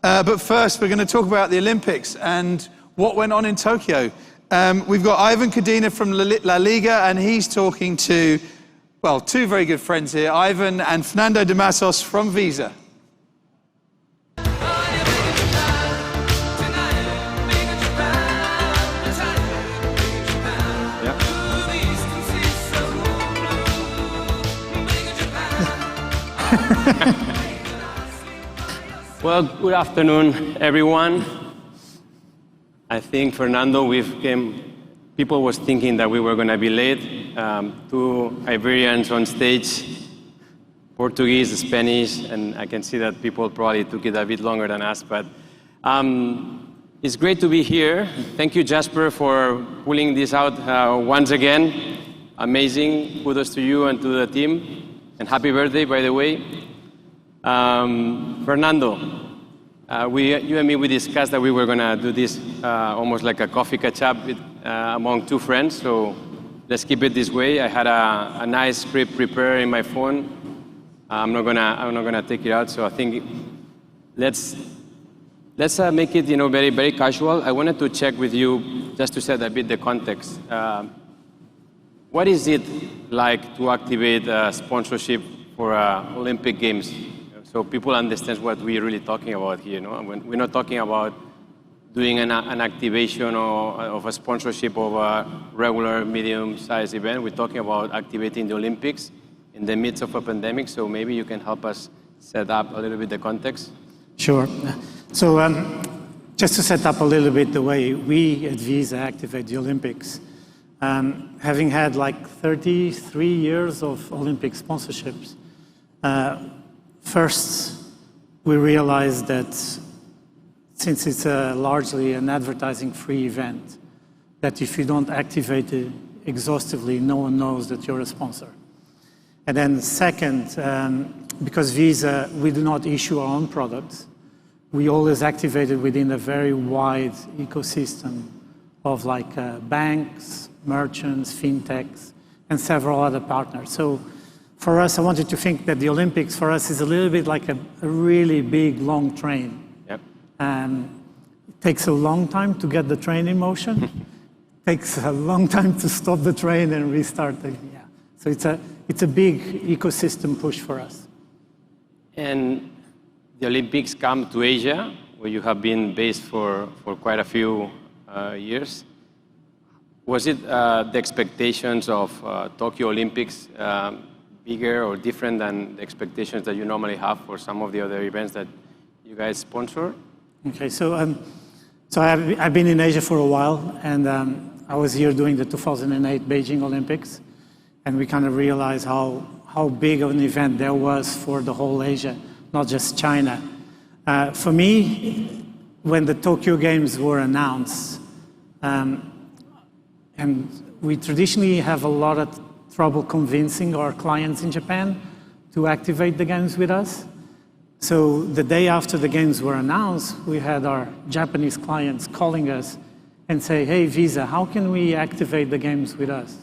But first, we're going to talk about the Olympics and what went on in Tokyo. We've got Ivan Codina from LaLiga, and he's talking to, well, two very good friends here, Ivan and Fernando de Masos from Visa. Well, good afternoon, everyone. I think, Fernando, people was thinking that we were going to be late. Two Iberians on stage, Portuguese, Spanish, and I can see that people probably took it a bit longer than us, but it's great to be here. Thank you, Jasper, for pulling this out once again. Amazing. Kudos to you and to the team. And happy birthday, by the way. Fernando, you and me, we discussed that we were going to do this almost like a coffee catch-up among two friends, so let's keep it this way. I had a nice script prepared in my phone. I'm not gonna take it out, so I think let's make it, very, very casual. I wanted to check with you, just to set a bit the context. What is it like to activate a sponsorship for Olympic Games? So people understand what we're really talking about here. We're not talking about doing an activation of a sponsorship of a regular medium-sized event. We're talking about activating the Olympics in the midst of a pandemic. So maybe you can help us set up a little bit the context. Sure. So just to set up a little bit the way we at Visa activate the Olympics, having had like 33 years of Olympic sponsorships, first, we realized that since it's largely an advertising-free event, that if you don't activate it exhaustively, no one knows that you're a sponsor. And then second, because Visa, we do not issue our own products, we always activate it within a very wide ecosystem of like banks, merchants, fintechs, and several other partners. So for us, I wanted to think that the Olympics for us is a little bit like a really big, long train. Yep. It takes a long time to get the train in motion. It takes a long time to stop the train and restart it. Yeah. So it's a big ecosystem push for us. And the Olympics come to Asia, where you have been based for quite a few years. Was it the expectations of Tokyo Olympics bigger or different than the expectations that you normally have for some of the other events that you guys sponsor? Okay, so I've been in Asia for a while, and I was here doing the 2008 Beijing Olympics, and we kind of realized how big of an event there was for the whole Asia, not just China. For me, when the Tokyo Games were announced, and we traditionally have a lot of trouble convincing our clients in Japan to activate the games with us. So the day after the games were announced, we had our Japanese clients calling us and say, hey, Visa, how can we activate the games with us?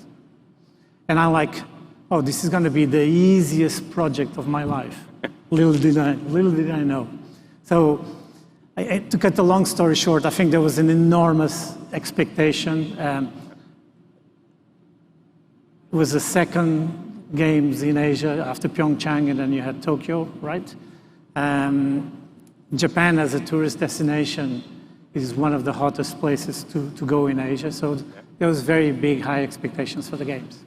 And I'm like, oh, this is going to be the easiest project of my life. Little did I know. So to cut the long story short, I think there was an enormous expectation. It was the second games in Asia after Pyeongchang, and then you had Tokyo, right? Japan as a tourist destination is one of the hottest places to go in Asia. So there was very big, high expectations for the games.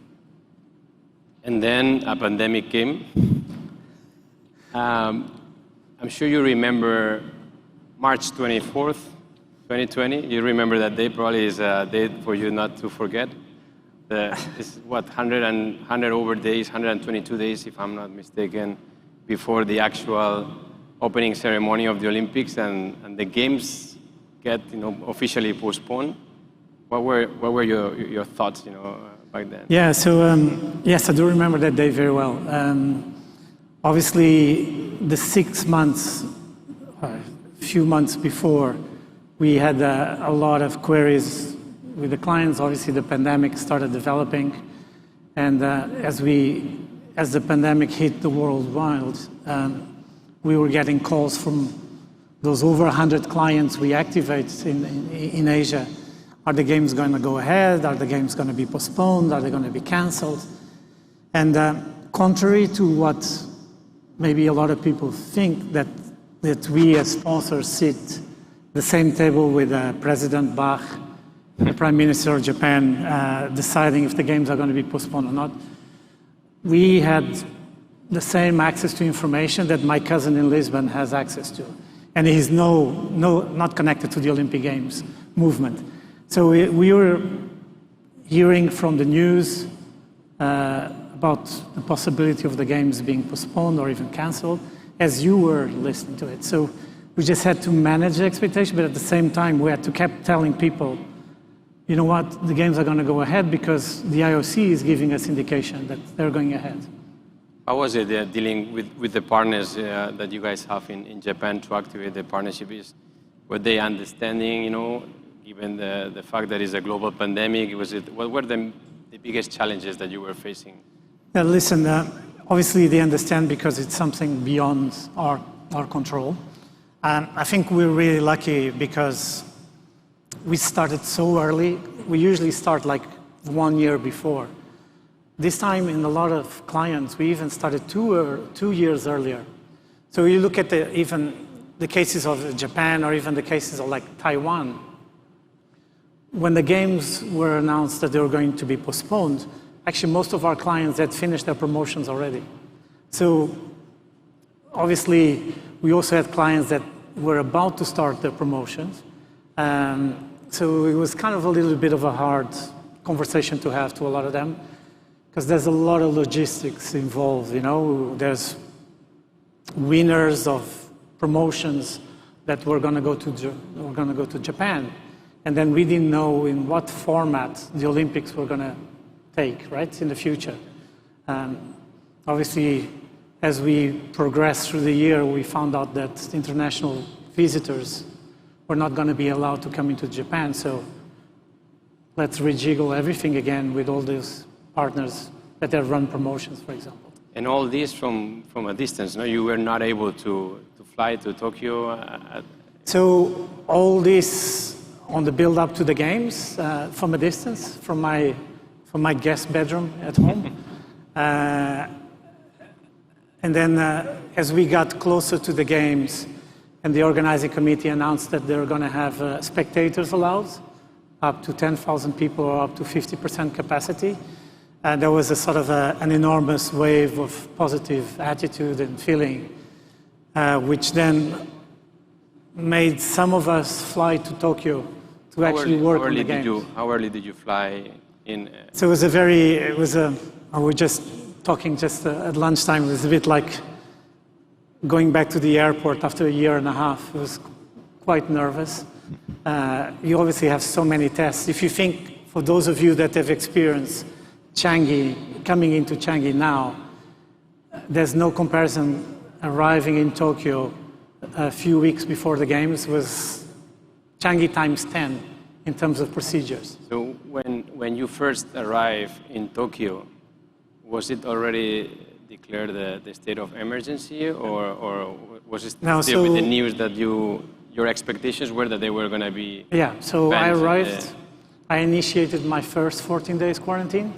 And then a pandemic came. I'm sure you remember March 24th, 2020. You remember that day, probably is a date for you not to forget. It's 100 over days, 122 days, if I'm not mistaken, before the actual opening ceremony of the Olympics, and the games get officially postponed. What were your thoughts back then? Yeah, so yes, I do remember that day very well. Obviously, the 6 months, a few months before, we had a lot of queries with the clients. Obviously, the pandemic started developing, and as the pandemic hit the world wide, we were getting calls from those over 100 clients we activate in Asia, are the games going to go ahead? Are the games going to be postponed? Are they going to be canceled? And contrary to what maybe a lot of people think, that we as sponsors sit the same table with President Bach, the Prime Minister of Japan, deciding if the games are going to be postponed or not. We had the same access to information that my cousin in Lisbon has access to. And he's not connected to the Olympic Games movement. So we were hearing from the news about the possibility of the games being postponed or even canceled as you were listening to it. So we just had to manage the expectation, but at the same time, we had to keep telling people, you know what, the games are going to go ahead because the IOC is giving us indication that they're going ahead. How was it dealing with the partners that you guys have in Japan to activate the partnership? Were they understanding, given the fact that it's a global pandemic? What were the biggest challenges that you were facing? Yeah, listen, obviously they understand because it's something beyond our control. I think we're really lucky because we started so early. We usually start like 1 year before. This time, in a lot of clients, we even started 2 years earlier. So you look at even the cases of Japan or even the cases of like Taiwan. When the games were announced that they were going to be postponed, actually most of our clients had finished their promotions already. So obviously, we also had clients that were about to start their promotions. So it was kind of a little bit of a hard conversation to have to a lot of them, because there's a lot of logistics involved. There's winners of promotions that were going to go to Japan, and then we didn't know in what format the Olympics were going to take, right, in the future. Obviously, as we progressed through the year, we found out that international visitors were not going to be allowed to come into Japan. So let's rejiggle everything again with all these partners that have run promotions, for example. And all this from a distance, no? You were not able to fly to Tokyo? So all this on the build-up to the games from a distance, from my guest bedroom at home. And then as we got closer to the games, and the organizing committee announced that they were going to have spectators allowed, up to 10,000 people or up to 50% capacity. And there was a sort of an enormous wave of positive attitude and feeling, which then made some of us fly to Tokyo to actually work on the games. How early did you fly in? So I was just talking at lunchtime. It was a bit like going back to the airport after a year and a half. It was quite nervous. You obviously have so many tests. If you think, for those of you that have experienced Changi, coming into Changi now, there's no comparison. Arriving in Tokyo a few weeks before the games was Changi times 10 in terms of procedures. So when you first arrived in Tokyo, was it already declared the state of emergency, or was it still with the news that your expectations were that they were going to be? Yeah, so I arrived, I initiated my first 14 days quarantine,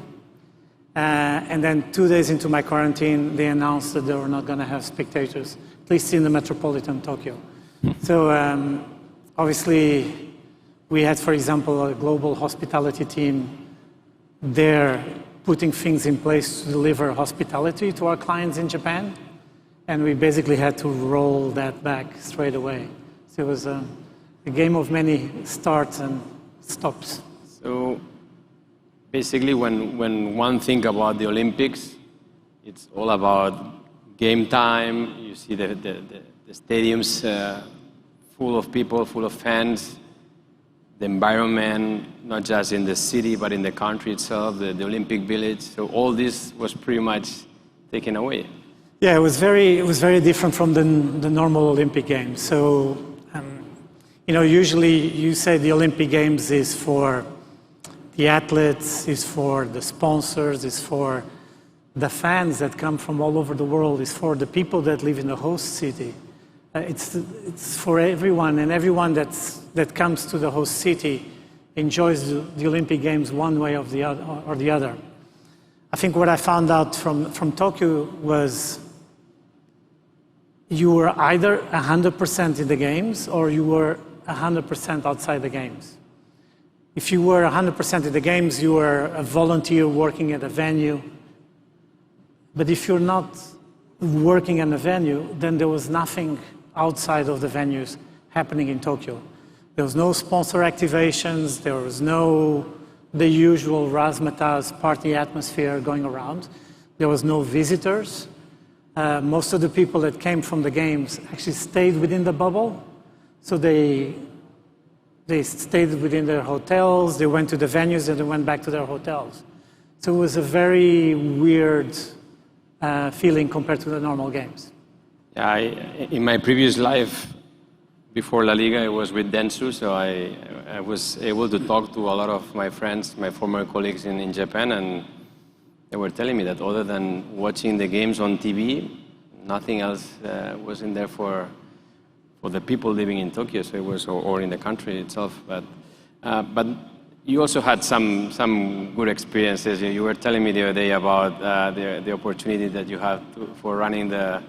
and then 2 days into my quarantine, they announced that they were not going to have spectators, at least in the metropolitan Tokyo. So obviously, we had, for example, a global hospitality team there putting things in place to deliver hospitality to our clients in Japan. And we basically had to roll that back straight away. So it was a game of many starts and stops. So basically, when one thinks about the Olympics, it's all about game time. You see the stadiums full of people, full of fans. The environment, not just in the city, but in the country itself, the Olympic Village. So all this was pretty much taken away. Yeah, it was very different from the normal Olympic Games. So, usually you say the Olympic Games is for the athletes, is for the sponsors, is for the fans that come from all over the world, is for the people that live in the host city. it's for everyone, and everyone that comes to the host city enjoys the Olympic Games one way or the other. I think what I found out from Tokyo was you were either 100% in the games or you were 100% outside the games. If you were 100% in the games, you were a volunteer working at a venue. But if you're not working in a venue, then there was nothing outside of the venues happening in Tokyo. There was no sponsor activations, there was no the usual razzmatazz party atmosphere going around. There was no visitors. Most of the people that came from the games actually stayed within the bubble. So they stayed within their hotels, they went to the venues, and they went back to their hotels. So it was a very weird feeling compared to the normal games. Yeah, in my previous life, before LaLiga, I was with Dentsu, so I was able to talk to a lot of my friends, my former colleagues in Japan, and they were telling me that other than watching the games on TV, nothing else was in there for the people living in Tokyo, so it was, or in the country itself. But you also had some good experiences. You were telling me the other day about the opportunity that you had for running the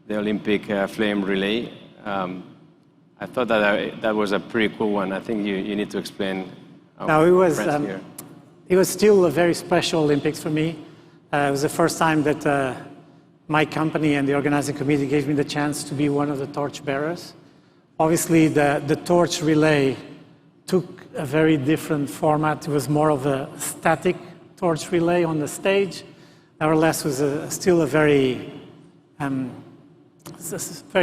Olympic flame relay. I thought that was a pretty cool one. I think you need to explain. Now it was still a very special Olympics for me. It was the first time that my company and the organizing committee gave me the chance to be one of the torch bearers. Obviously, the torch relay took a very different format. It was more of a static torch relay on the stage. Nevertheless, it was still a very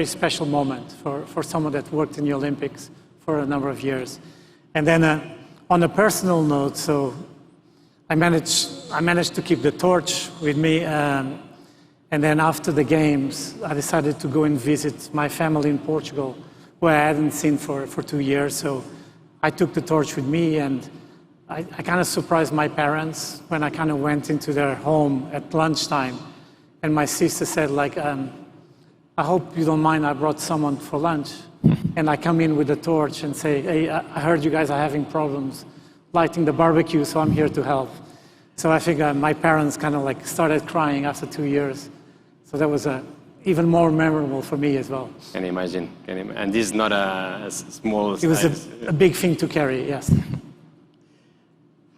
special moment for someone that worked in the Olympics for a number of years. And then on a personal note, so I managed to keep the torch with me. And then after the games, I decided to go and visit my family in Portugal, who I hadn't seen for 2 years. So I took the torch with me, and I kind of surprised my parents when I kind of went into their home at lunchtime. And my sister said, like, I hope you don't mind, I brought someone for lunch. And I come in with a torch and say, hey, I heard you guys are having problems lighting the barbecue, so I'm here to help. So I think my parents kind of like started crying after 2 years. So that was even more memorable for me as well. Can you imagine? And this is not a small size. It was a big thing to carry, yes.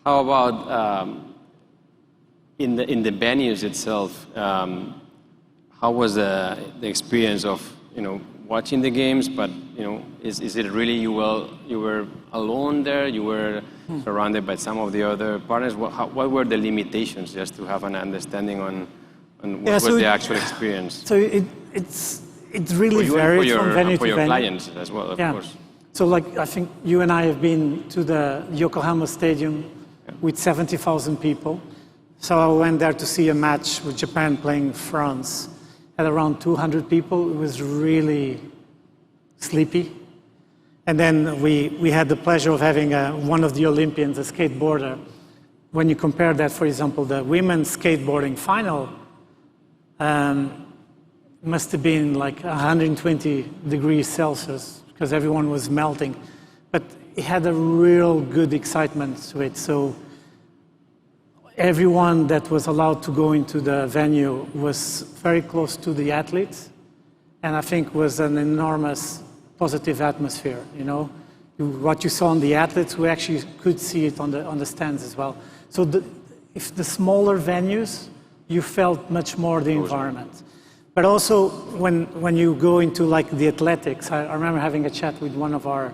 How about in the venues itself? How was the experience of watching the games? But is it really you were alone there? You were surrounded by some of the other partners. What were the limitations, just to have an understanding on what was the actual experience? So it really varies from venue to venue. For your clients as well, of course. So like I think you and I have been to the Yokohama Stadium with 70,000 people. So I went there to see a match with Japan playing France at around 200 people. It was really sleepy. And then we had the pleasure of having one of the Olympians, a skateboarder. When you compare that, for example, the women's skateboarding final must have been like 120 degrees Celsius because everyone was melting. But it had a real good excitement to it. So everyone that was allowed to go into the venue was very close to the athletes, and I think was an enormous positive atmosphere. What you saw on the athletes, we actually could see it on the stands as well. So if the smaller venues, you felt much more the environment. But also when you go into like the athletics, I remember having a chat with one of our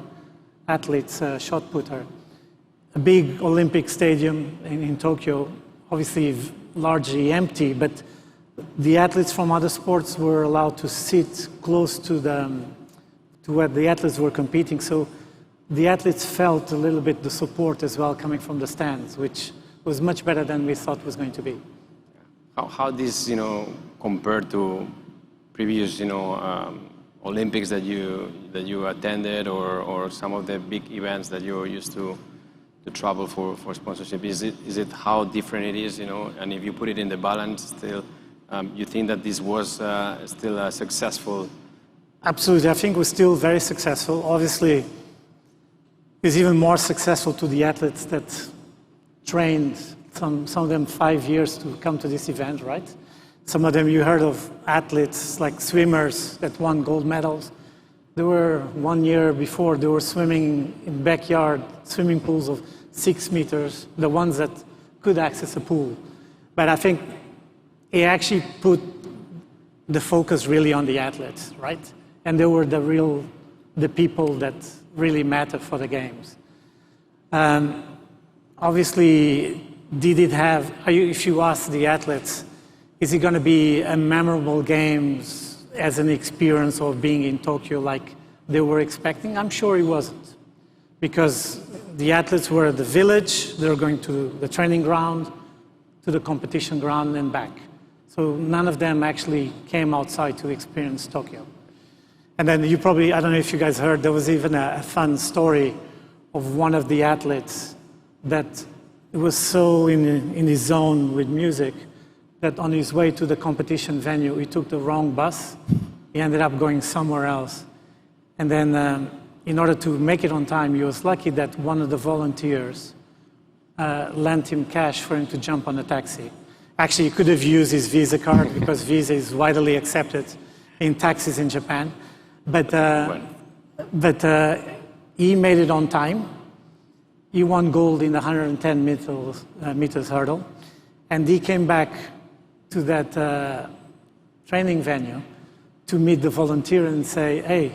athletes, shot putter. A big Olympic stadium in Tokyo, obviously largely empty, but the athletes from other sports were allowed to sit close to where the athletes were competing. So the athletes felt a little bit the support as well coming from the stands, which was much better than we thought was going to be. How this compared to previous Olympics that you attended, or some of the big events that you used to travel for sponsorship? Is it how different it is, and if you put it in the balance still, you think that this was still a successful Absolutely. I think we're still very successful. Obviously, it's even more successful to the athletes that trained, some of them 5 years to come to this event, right? Some of them, you heard of athletes like swimmers that won gold medals. They were 1 year before, they were swimming in backyard swimming pools of 6 meters, the ones that could access a pool. But I think it actually put the focus really on the athletes, right? And they were the people that really matter for the games. Obviously, did it have, if you ask the athletes, is it going to be a memorable games as an experience of being in Tokyo like they were expecting? I'm sure it wasn't. Because the athletes were at the village, they were going to the training ground, to the competition ground and back. So none of them actually came outside to experience Tokyo. And then you probably, I don't know if you guys heard, there was even a fun story of one of the athletes that was so in his zone with music that on his way to the competition venue, he took the wrong bus. He ended up going somewhere else. And then in order to make it on time, he was lucky that one of the volunteers lent him cash for him to jump on a taxi. Actually, he could have used his Visa card because Visa is widely accepted in taxis in Japan. But he made it on time. He won gold in the 110 meters hurdle. And he came back to that training venue to meet the volunteer and say, hey,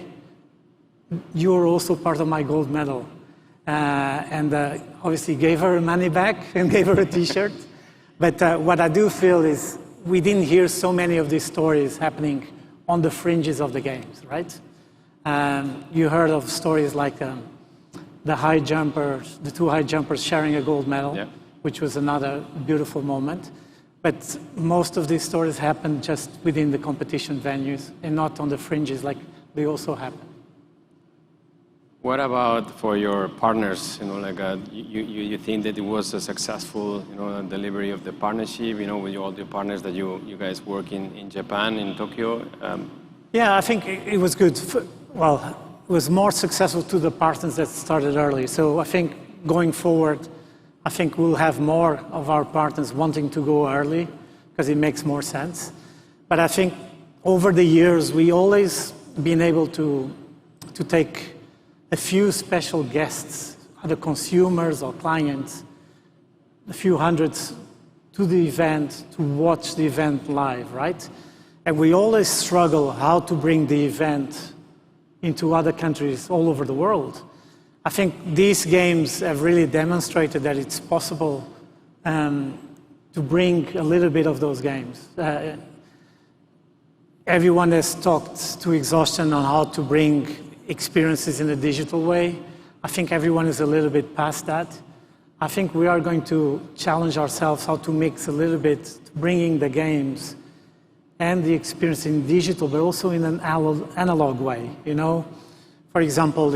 you're also part of my gold medal. And obviously gave her money back and gave her a T-shirt. But what I do feel is we didn't hear so many of these stories happening on the fringes of the games, right? You heard of stories like the high jumpers, the 2 high jumpers sharing a gold medal, yeah, which was another beautiful moment. But most of these stories happen just within the competition venues and not on the fringes like they also happen. What about for your partners? You know, like you think that it was a successful, delivery of the partnership, with all the partners that you guys work in Japan, in Tokyo? Yeah, I think it was good. Well, it was more successful to the partners that started early. So I think going forward, I think we'll have more of our partners wanting to go early because it makes more sense. But I think over the years, we always been able to take a few special guests, either consumers or clients, a few hundreds to the event to watch the event live, right? And we always struggle how to bring the event into other countries all over the world. I think these games have really demonstrated that it's possible to bring a little bit of those games. Everyone has talked to exhaustion on how to bring experiences in a digital way. I think everyone is a little bit past that. I think we are going to challenge ourselves how to mix a little bit, bringing the games and the experience in digital, but also in an analog way. For example,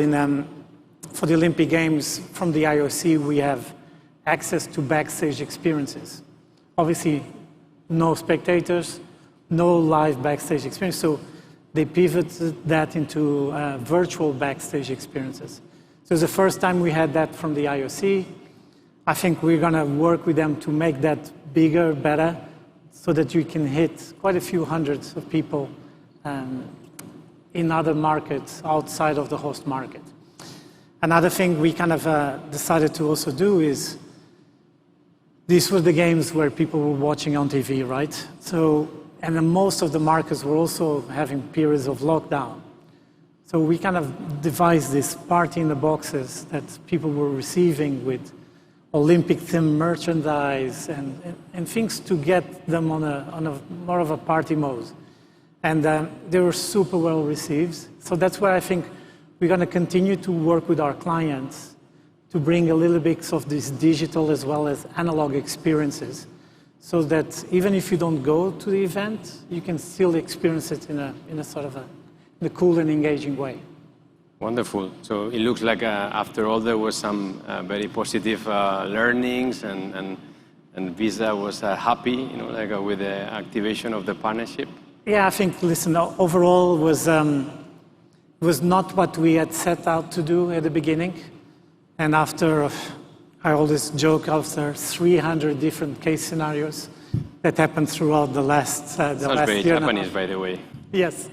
for the Olympic Games from the IOC, we have access to backstage experiences. Obviously, no spectators, no live backstage experience. So they pivoted that into virtual backstage experiences. So it's the first time we had that from the IOC. I think we're going to work with them to make that bigger, better, so that you can hit quite a few hundreds of people in other markets outside of the host market. Another thing we kind of decided to also do is, these were the games where people were watching on TV, right? So, and then most of the markets were also having periods of lockdown. So we kind of devised this party in the boxes that people were receiving with Olympic-themed merchandise and things to get them on a more of a party mode. And they were super well received. So that's why I think we're going to continue to work with our clients to bring a little bit of this digital as well as analog experiences, so that even if you don't go to the event, you can still experience it in a sort of in a cool and engaging way. Wonderful. So it looks like after all there was some very positive learnings, and Visa was happy, with the activation of the partnership. Yeah, I think, listen, overall was was not what we had set out to do at the beginning. And after, I always joke, after 300 different case scenarios that happened throughout the last Sounds very year Japanese, by the way. Yes.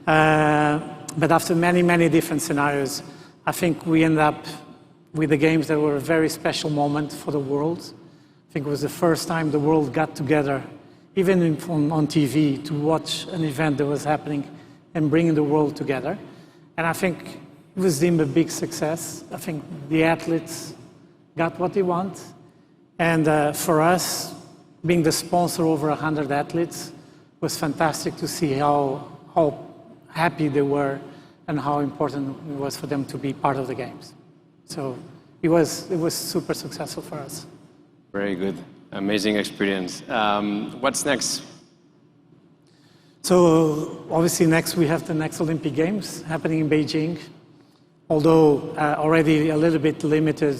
But after many, many different scenarios, I think we end up with the games that were a very special moment for the world. I think it was the first time the world got together, even on TV, to watch an event that was happening and bringing the world together. And I think it was deemed a big success. I think the athletes got what they want. And for us, being the sponsor over 100 athletes, was fantastic to see how happy they were and how important it was for them to be part of the games. So it was super successful for us. Very good. Amazing experience. What's next? So obviously next we have the next Olympic Games happening in Beijing, although already a little bit limited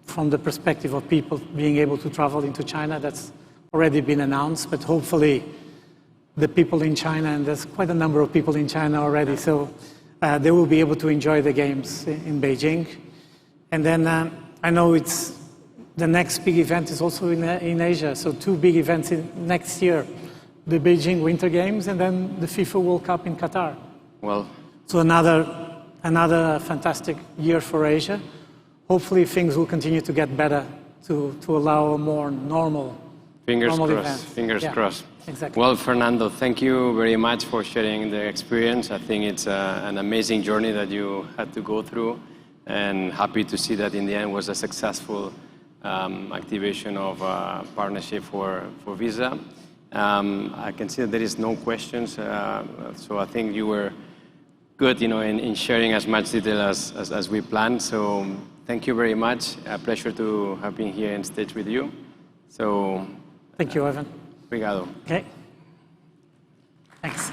from the perspective of people being able to travel into China. That's already been announced, but hopefully the people in China, and there's quite a number of people in China already, so they will be able to enjoy the games in Beijing. And then I know the next big event is also in Asia, so 2 big events next year, the Beijing Winter Games and then the FIFA World Cup in Qatar. Well, so another fantastic year for Asia. Hopefully things will continue to get better to allow a more normal event. Fingers crossed. Exactly. Well, Fernando, thank you very much for sharing the experience. I think it's an amazing journey that you had to go through, and happy to see that in the end was a successful activation of partnership for Visa. I can see that there is no questions, so I think you were good, in sharing as much detail as we planned. So thank you very much. A pleasure to have been here on stage with you. So thank you, Ivan. Obrigado. Okay. Thanks.